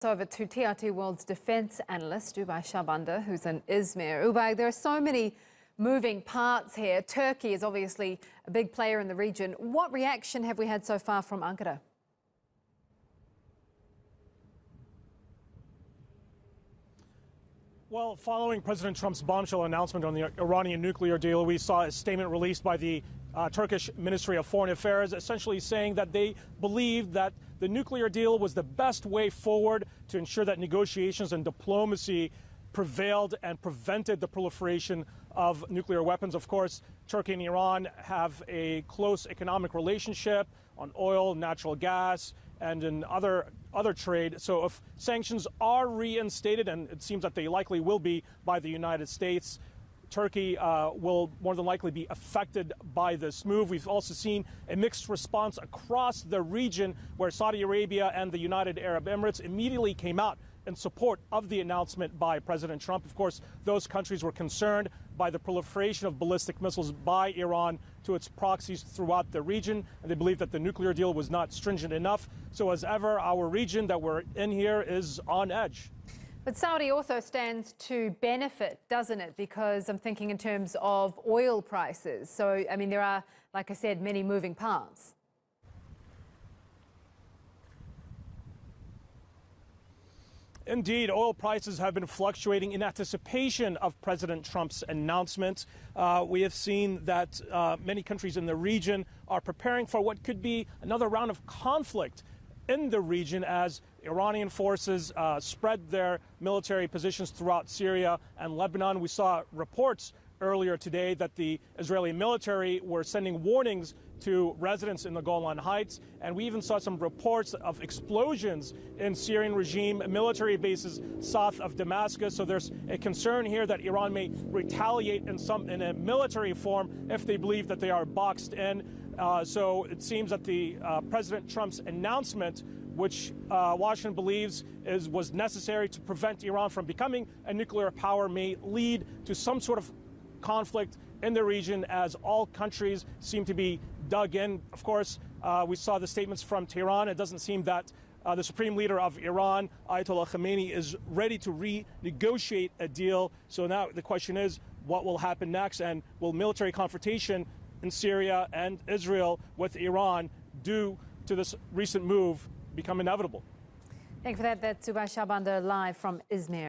Over to TRT World's defence analyst, Oubai Shahbandar, who's in Izmir. Oubai, there are so many moving parts here. Turkey is obviously a big player in the region. What reaction have we had so far from Ankara? Well, following President Trump's bombshell announcement on the Iranian nuclear deal, we saw a statement released by the Turkish Ministry of Foreign Affairs, essentially saying that they believe that the nuclear deal was the best way forward to ensure that negotiations and diplomacy prevailed and prevented the proliferation of nuclear weapons. Of course, Turkey and Iran have a close economic relationship on oil, natural gas, and in other trade. So if sanctions are reinstated, and it seems that they likely will be by the United States, Turkey will more than likely be affected by this move. We've also seen a mixed response across the region, where Saudi Arabia and the United Arab Emirates immediately came out in support of the announcement by President Trump. Of course, those countries were concerned by the proliferation of ballistic missiles by Iran to its proxies throughout the region, and they believe that the nuclear deal was not stringent enough. So as ever, our region that we're in here is on edge. But Saudi also stands to benefit, doesn't it? Because I'm thinking in terms of oil prices. So, I mean, there are, like I said, many moving parts. Indeed, oil prices have been fluctuating in anticipation of President Trump's announcement. We have seen that many countries in the region are preparing for what could be another round of conflict in the region as Iranian forces spread their military positions throughout Syria and Lebanon. We saw reports earlier today that the Israeli military were sending warnings to residents in the Golan Heights, and we even saw some reports of explosions in Syrian regime military bases south of Damascus. So there's a concern here that Iran may retaliate in a military form if they believe that they are boxed in. So it seems that the President Trump's announcement, which Washington believes was necessary to prevent Iran from becoming a nuclear power, may lead to some sort of conflict in the region as all countries seem to be dug in. Of course, we saw the statements from Tehran. It doesn't seem that the supreme leader of Iran, Ayatollah Khamenei, is ready to renegotiate a deal. So now the question is, what will happen next? And will military confrontation in Syria and Israel with Iran due to this recent move become inevitable? Thank you for that. That's Oubai Shahbandar live from Izmir.